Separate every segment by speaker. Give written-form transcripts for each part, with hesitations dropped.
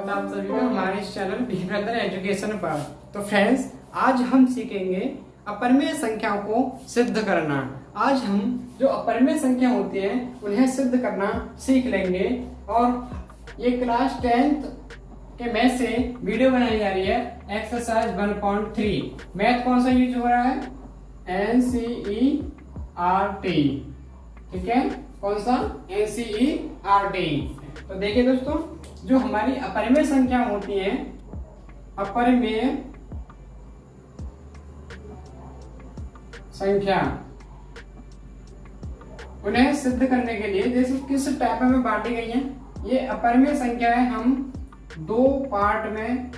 Speaker 1: स्वागत है आप सभी का हमारे इस चैनल बी ब्रदर एजुकेशन पर। तो फ्रेंड्स, आज हम सीखेंगे अपरिमेय संख्याओं को सिद्ध करना। आज हम जो अपरिमेय संख्या होती हैं उन्हें सिद्ध करना सीख लेंगे। और ये क्लास 10th के मैथ से वीडियो बनाई जा रही है, एक्सरसाइज 1.3। मैथ कौन सा यूज हो रहा है? NCERT। ठीक है, कौन सा? NCERT। तो देखिए दोस्तों, जो हमारी अपरिमेय संख्या होती हैं, अपरिमेय संख्या, उन्हें सिद्ध करने के लिए जैसे किस टाइप में बांटी गई है। ये अपरिमेय संख्या है, हम दो पार्ट में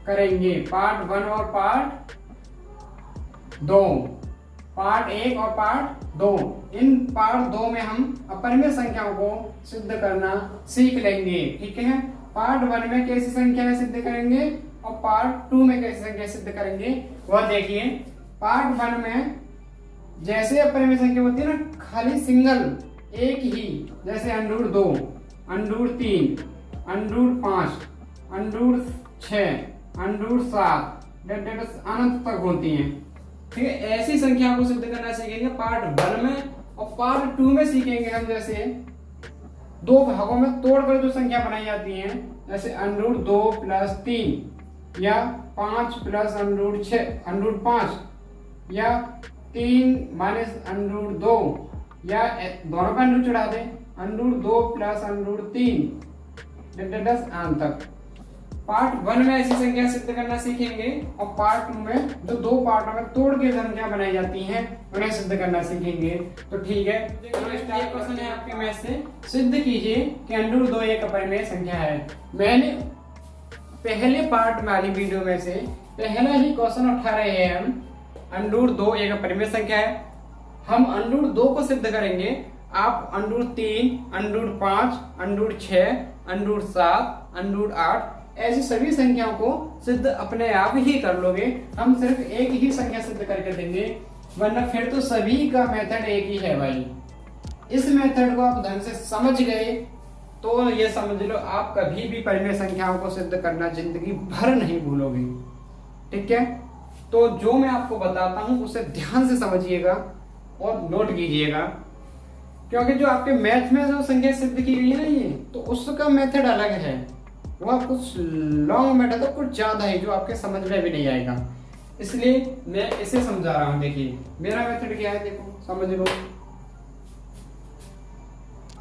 Speaker 1: करेंगे, पार्ट 1 और पार्ट 2, पार्ट 1 और पार्ट 2। इन पार्ट 2 में हम अपरिमेय संख्याओं को सिद्ध करना सीख लेंगे। ठीक है, पार्ट 1 में कैसी संख्या सिद्ध करेंगे और पार्ट 2 में कैसी संख्या सिद्ध करेंगे वह देखिए। पार्ट 1 में जैसे अपरिमेय संख्या होती है ना, खाली सिंगल एक ही, जैसे √2, √3, √5, √6, √7 अनंत तक होती हैं। ठीक है, ऐसी संख्या को सिद्ध करना सीखेंगे पार्ट 1 में। और पार्ट 2 में सीखेंगे हम जैसे दो भागों में तोड़कर जो संख्या बनाई जाती है, जैसे √2 + 3 या 5 + √5 या 3 - √2 या दोनों का √2 चढ़ा दें, √2 + √3 अंत तक। पार्ट 1 में ऐसी संख्या सिद्ध करना सीखेंगे और पार्ट 2 में जो दो पार्टों में तोड़ के संख्या बनाई जाती हैं उन्हें सिद्ध करना सीखेंगे। तो ठीक है, क्वेश्चन है आपके मैथ से, सिद्ध कीजिए कि √2 एक अपरिमेय संख्या है। मैंने पहले पार्ट वाली वीडियो में से पहला ही क्वेश्चन उठा रहे हैं हम। √2 एक अपरिमेय संख्या है, हम √2 को सिद्ध करेंगे। आप √3, √5, √6, √7, √8 ऐसी सभी संख्याओं को सिद्ध अपने आप ही कर लोगे। हम सिर्फ एक ही संख्या सिद्ध करके देंगे, वरना फिर तो सभी का मेथड एक ही है भाई। इस मेथड को आप ढंग से समझ गए तो ये समझ लो आप कभी भी परिमेय संख्याओं को सिद्ध करना जिंदगी भर नहीं भूलोगे। ठीक है, तो जो मैं आपको बताता हूं उसे ध्यान से समझिएगा और नोट कीजिएगा, क्योंकि जो आपके मैथ में जो संख्या सिद्ध की गई है ना, ये तो उसका मेथड अलग है। वह कुछ लॉन्ग मेथड है, कुछ ज्यादा है जो आपके समझ में भी नहीं आएगा, इसलिए मैं इसे समझा रहा हूं। देखिए मेरा मेथड क्या है, देखो समझ लो।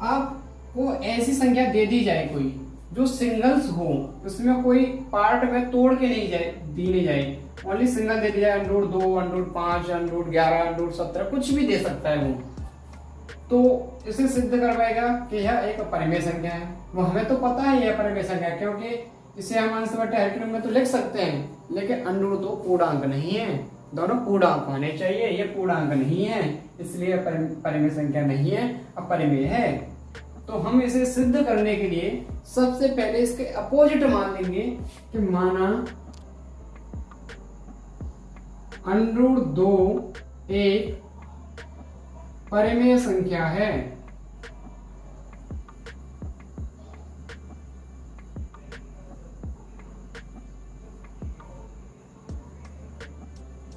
Speaker 1: आपको ऐसी संख्या दे दी जाए कोई जो सिंगल्स हो, उसमें कोई पार्ट में तोड़ के नहीं जाए, ओनली सिंगल दे दी जाए, √2, √5, √11, √17 कुछ भी दे सकता है वो, तो इसे सिद्ध करवाएगा कि यह एक अपरिमेय संख्या है। वो हमें तो पता है यह अपरिमेय संख्या है, क्योंकि इसे हम अंश बटे हर के रूप में तो लिख सकते हैं, लेकिन √2 पूर्णांक नहीं है, दोनों पूर्णांक होने चाहिए। ये पूर्णांक नहीं है, इसलिए परिमेय संख्या नहीं है, अपरिमेय है। तो हम इसे सिद्ध करने के लिए सबसे पहले इसके अपोजिट मान लेंगे कि माना √2 एक परिमेय संख्या है।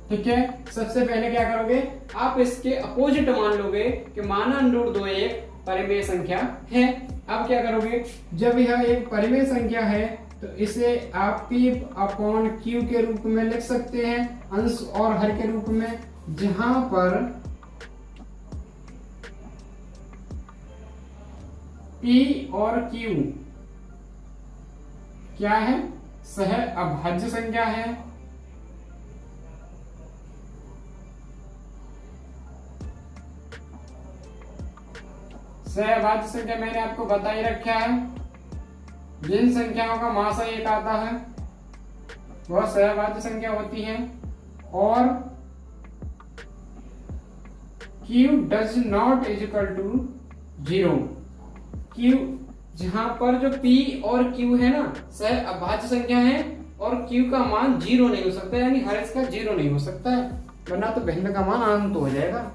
Speaker 1: ठीक है, सबसे पहले क्या करोगे, आप इसके अपोजिट मान लोगे कि माना √2 एक परिमेय संख्या है। अब क्या करोगे, जब यह एक परिमेय संख्या है तो इसे आप P/Q के रूप में लिख सकते हैं, अंश और हर के रूप में, जहां पर P और Q क्या है? सहअभाज्य संख्या है। सहअभाज्य संख्या मैंने आपको बता ही रखा है, जिन संख्याओं का मासा एक आता है वह सहअभाज्य संख्या होती है। और Q does not equal to 0। Q जहां पर जो P और Q है ना, सहअभाज्य संख्या है, और Q का मान 0 नहीं हो सकता, यानी हर इसका 0 नहीं हो सकता है, वरना तो भिन्न का मान अनंत हो जाएगा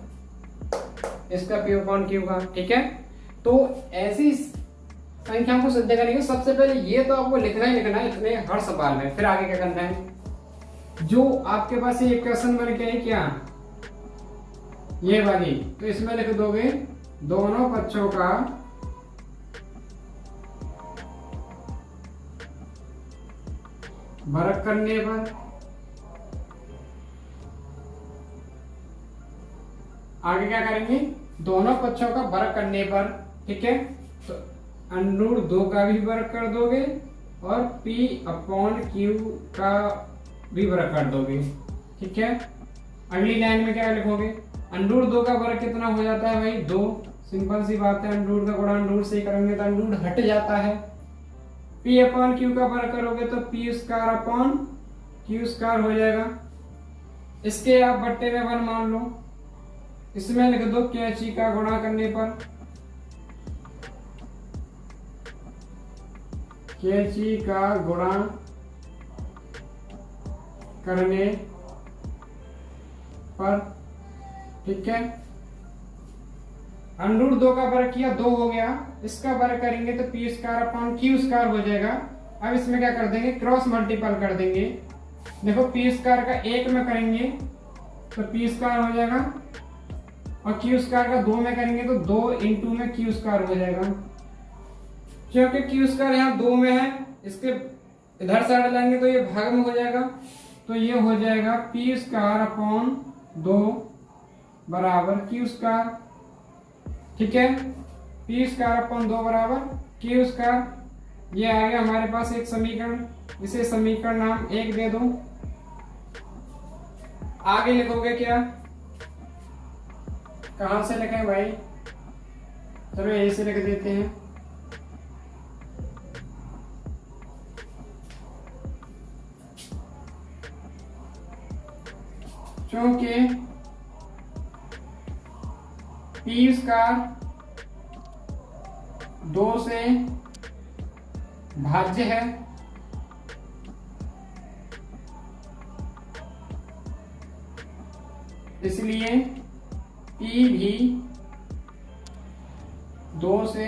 Speaker 1: इसका P/Q का। ठीक है, तो ऐसी संख्याओं को सिद्ध करेंगे। सबसे पहले ये तो आपको लिखना ही लिखना है इतने हर सवाल में, फिर आगे क्या करना है। जो आपके पास ये क्वेश्चन बन के है क्या, ये वाली, तो इसमें लिख दोगे दोनों पक्षों का वर्ग करने पर। आगे क्या करेंगे, दोनों पक्षों का वर्ग करने पर, ठीक है। तो √2 का भी वर्ग कर दोगे और P/Q का भी वर्ग कर दोगे, ठीक है। अगली लाइन में क्या लिखोगे, √2 का वर्ग कितना हो जाता है भाई 2, सिंपल सी बात है, √2 का गुणा √2 से करेंगे तो √2 हट जाता है। P/Q का वर्ग करोगे तो P²/Q² हो जाएगा। इसके आप बट्टे में 1 मान लो, इसमें लिख दो कैंची का गुणा करने पर, कैंची का गुणा करने पर, ठीक है। √2 का वर्ग किया 2 हो गया, इसका वर्ग करेंगे तो P²/Q² हो जाएगा। अब इसमें क्या कर देंगे, क्रॉस मल्टीपल कर देंगे। देखो P² का 1 में करेंगे तो P² हो जाएगा और Q² का 2 में करेंगे तो 2 × में Q² हो जाएगा। क्योंकि Q² यहाँ 2 में है, इसके इधर साइड लाएंगे तो ये भाग में हो जाएगा, तो ये हो जाएगा P²/2 बराबर Q², ठीक है। P²/2 बराबर Q²। ये आ गया हमारे पास एक समीकरण, इसे समीकरण नाम 1 दे दो। आगे लिखोगे क्या, कहां से लिखें भाई, चलो यहीं से लिख देते हैं। क्योंकि P² 2 से भाज्य है, इसलिए P भी 2 से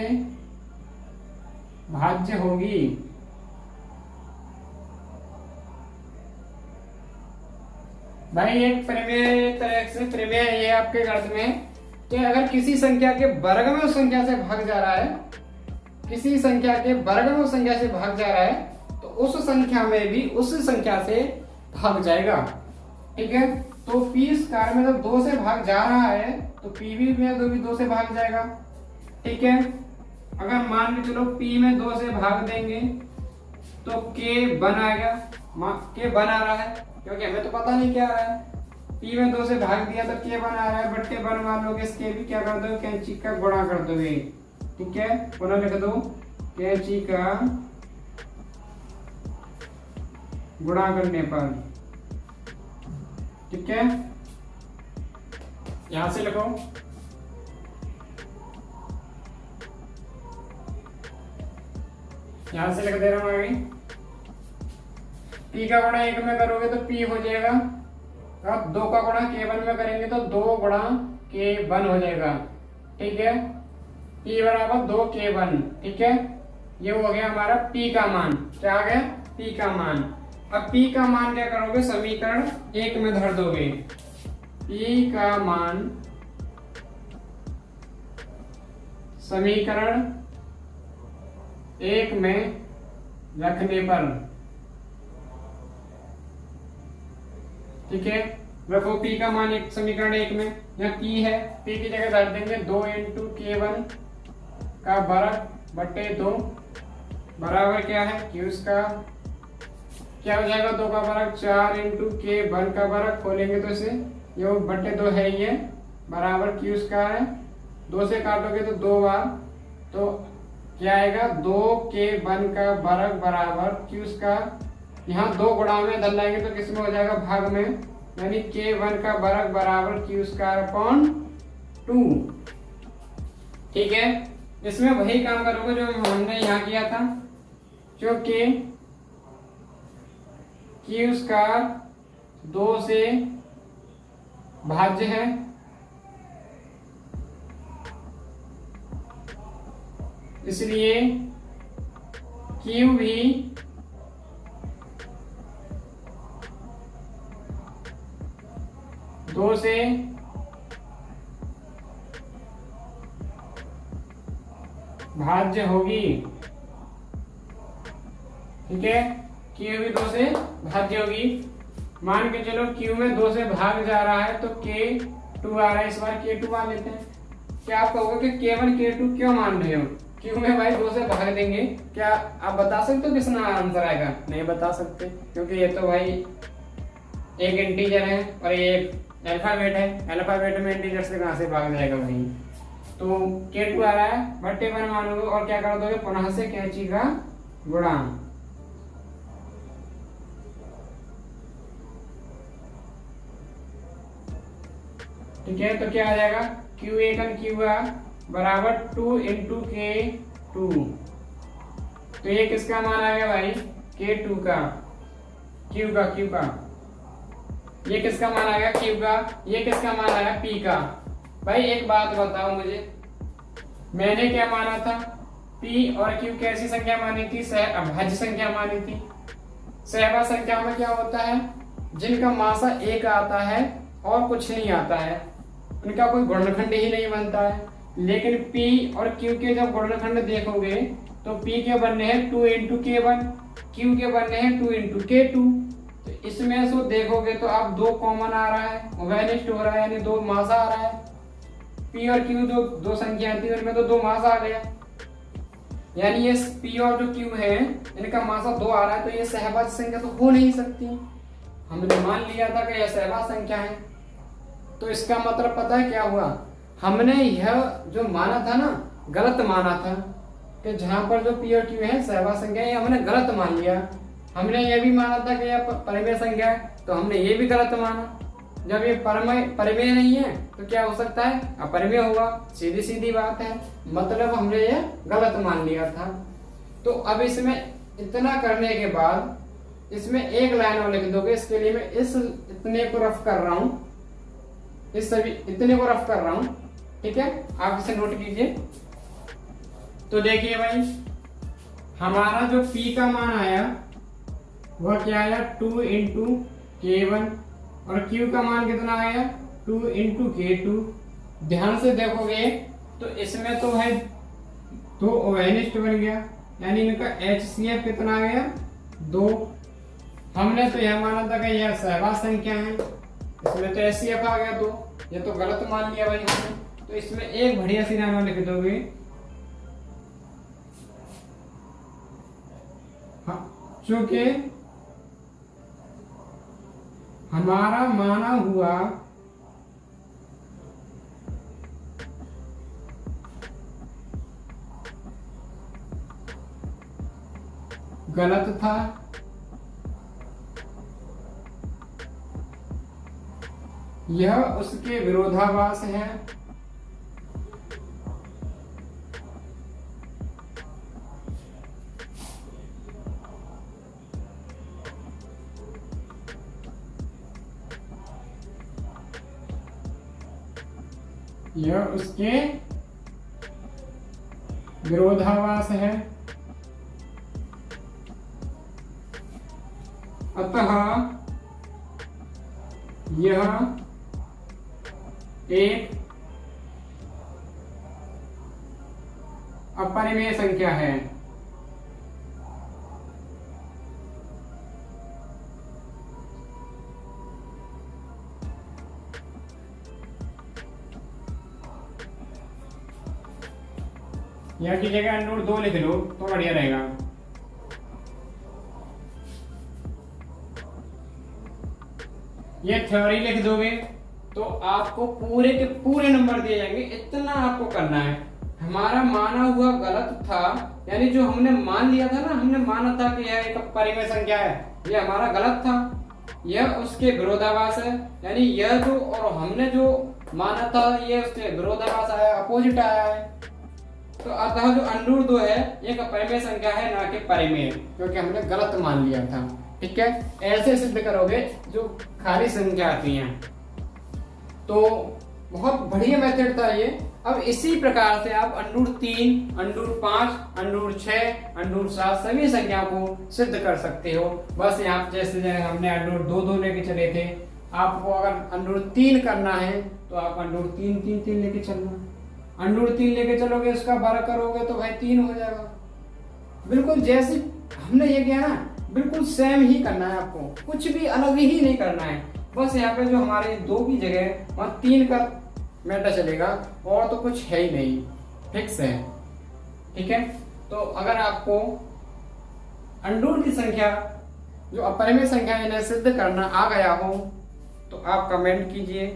Speaker 1: भाज्य होगी। भाई एक प्रमेय, एक तरह से प्रमेय ये आपके अर्थ में कि अगर किसी संख्या के वर्ग में उस संख्या से भाग जा रहा है, किसी संख्या के वर्ग में उस संख्या से भाग जा रहा है, तो उस संख्या में भी उस संख्या से भाग जाएगा, ठीक है। तो P² में जब 2 से भाग जा रहा है तो P में तो भी 2 से भाग जाएगा, ठीक है। अगर मान के चलो P में 2 से भाग देंगे तो K बन आएगा, K बन आ रहा है क्योंकि हमें तो पता नहीं क्या आ रहा है। P में 2 से भाग दिया तो K बन आ रहा है, बट्टे बनवा लोगे, इसके भी क्या कर दो, कैंची का गुणा कर दोगे, ठीक है। पुनः लिख दो कैंची का गुणा करने पर, ठीक है। यहां से लिखो, यहां से लिख दे रहा हूं आगे। P का गुणा 1 में करोगे तो P हो जाएगा, और 2 का गुणा K1 में करेंगे तो 2 गुणा K1 हो जाएगा, ठीक है। P बराबर 2 K1, ठीक है। ये हो गया हमारा P का मान, क्या आ गया, P का मान। अब P का मान क्या करोगे, समीकरण 1 में धर दोगे। P का मान समीकरण 1 में रखने पर, ठीक है। रखो P का मान एक समीकरण 1 में, यहाँ P है, P की जगह धर देंगे 2 × K1 का वर्ग बटे 2 बराबर क्या है, Q², क्या हो जाएगा 2 का वर्ग 4 × K1 का वर्ग, खोलेंगे तो इसे, ये बटे 2 है, ये बराबर Q² है। 2 से काटोगे तो 2 बार, तो क्या आएगा 2 K1 का वर्ग बराबर Q²। यहाँ 2 गुणा में धन लाएंगे तो किसमें हो जाएगा, भाग में, यानी K1 का वर्ग बराबर Q²/2, ठीक है। इसमें वही काम करोगे जो हमने यहाँ किया था, क्योंकि Q² 2 से भाज्य है, इसलिए क्यू भी दो से भाज्य होगी। ठीक है, क्यू भी दो से भाज्य होगी। मान के चलो क्यू में दो से भाग जा रहा है तो के टू आ रहा है, इस बार के टू मान लेते हैं। क्या आप कहोगे कि केवल के टू क्यों मान रहे हो? क्यू में भाई दो से भाग देंगे, क्या आप बता सकते हो कितना आंसर आएगा? नहीं बता सकते, क्योंकि ये तो भाई एक इंटीजर है और ये एक अल्फाबेट है। अल्फाबेट में इंटीजर से कहां से भाग जाएगा भाई? तो के टू आ रहा है, बट्टे पर मानोगे और क्या कर दोगे? पुनः से कैंची का गुणा। ठीक है, तो क्या आ जाएगा? क्यू एकन क्यू बराबर 2 इंटू के टू। तो ये किसका मान आ गया भाई? के टू का, क्यू का। ये किसका मान आ गया? क्यू का। ये किसका मान आया? पी का। भाई एक बात बताओ मुझे, मैंने क्या माना था? पी और क्यू कैसी संख्या मानी थी? अभाज्य संख्या मानी थी। सहभाज्य संख्या में क्या होता है? जिनका मासा एक आता है और कुछ नहीं आता है, उनका कोई गुणनखंड ही नहीं बनता है। लेकिन P और Q के जब गुणनखंड देखोगे तो P के बनने हैं 2 इंटू के वन, Q के बनने हैं 2 इंटू के टू। तो इसमें से देखोगे तो आप दो कॉमन आ रहा है, उभयनिष्ठ हो रहा है, यानी दो मासा आ रहा है। P और Q जो दो संख्या थी उनमें तो दो मासा आ गया, यानी ये P और जो Q है इनका मासा दो आ रहा है, तो ये सहभाज्य संख्या तो हो नहीं सकती। हमने मान लिया था कि यह सहभाज्य संख्या है। तो इसका मतलब पता है क्या हुआ? हमने यह जो माना था ना, गलत माना था कि जहां पर जो P और Q है सहभाज्य संख्या है, हमने गलत मान लिया। हमने यह भी माना था कि यह परिमेय संख्या है, तो हमने ये भी गलत माना। जब ये परिमेय नहीं है तो क्या हो सकता है? अपरिमेय होगा। सीधी सीधी बात है, मतलब हमने ये गलत मान लिया था। तो अब इसमें इतना करने के बाद इसमें एक लाइन और लिख दोगे। इसके लिए मैं इस इतने को रफ कर रहा हूं, इस सभी इतने को रफ कर रहा हूं। ठीक है, आप इसे नोट कीजिए। तो देखिए भाई, हमारा जो P का मान आया वह क्या आया? 2 इंटू के वन, और Q का मान कितना आया? 2 इंटू के टू। ध्यान से देखोगे तो इसमें तो है दो ओएनिस्ट बन गया, यानी इनका HCF कितना आ गया? 2। हमने तो यह माना था कि यह सहभाज्य संख्या है, इसमें तो HCF आ गया 2। ये तो गलत मान लिया भाई हमने। तो इसमें एक बढ़िया सी नाम लिख दोगे, हाँ, चूंकि हमारा माना हुआ गलत था, यह उसके विरोधाभास है। यह उसके विरोधाभास है, अतः यह एक अपरिमेय संख्या है। यहाँ की जगह नोट 2 लिख लो तो बढ़िया रहेगा। ये थ्योरी लिख दोगे तो आपको पूरे के पूरे नंबर दिए जाएंगे। इतना आपको करना है। हमारा माना हुआ गलत था, यानी जो हमने मान लिया था ना, हमने माना था कि यह एक परिमेय संख्या है, ये हमारा गलत था। यह उसके विरोधाभास है, यानी यह जो और हमने जो माना था ये उसके विरोधाभास आया, अपोजिट आया है। तो अतः जो अंडर 2 है एक अपरिमेय संख्या है, ना कि परिमेय, क्योंकि हमने गलत मान लिया था। ठीक है, ऐसे सिद्ध करोगे जो खाली संख्या आती हैं। तो बहुत बढ़िया मेथड था ये। अब इसी प्रकार से आप अंडूर 3, अंडूर 5, अंडूर 6, अंडूर 7 सभी संख्या को सिद्ध कर सकते हो। बस यहाँ जैसे हमने अंडूर 2 लेके चले थे, आपको अगर अंडूर 3 करना है तो आप अंडूर 3 3 3 लेके चलना। अंडूर 3 लेके चलोगे, उसका 12 करोगे तो भाई 3 हो जाएगा। बिल्कुल जैसे हमने ये किया ना, बिल्कुल सेम ही करना है आपको, कुछ भी अलग ही नहीं करना है। बस यहाँ पे जो हमारे 2 की जगह वहाँ 3 का मैटर चलेगा, और तो कुछ है ही नहीं, फिक्स है। ठीक है, तो अगर आपको अंडूर की संख्या जो अपरिमेय संख्या इन्हें सिद्ध करना आ गया हो तो आप कमेंट कीजिए,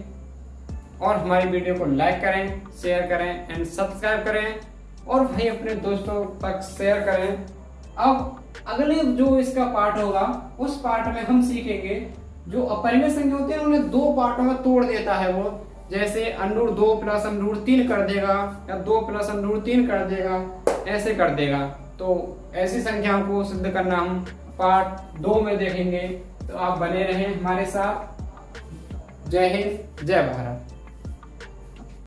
Speaker 1: और हमारी वीडियो को लाइक करें, शेयर करें एंड सब्सक्राइब करें, और भाई अपने दोस्तों तक शेयर करें। अब अगले जो इसका पार्ट होगा, उस पार्ट में हम सीखेंगे जो अपरिमेय संख्या होती है उन्हें 2 पार्टों में तोड़ देता है वो, जैसे अंडूर 2 प्लस अंडूर 3 कर देगा, या 2 प्लस अंडूर 3 कर देगा, ऐसे कर देगा। तो ऐसी संख्याओं को सिद्ध करना हम पार्ट 2 में देखेंगे। तो आप बने रहें हमारे साथ। जय हिंद, जय भारत।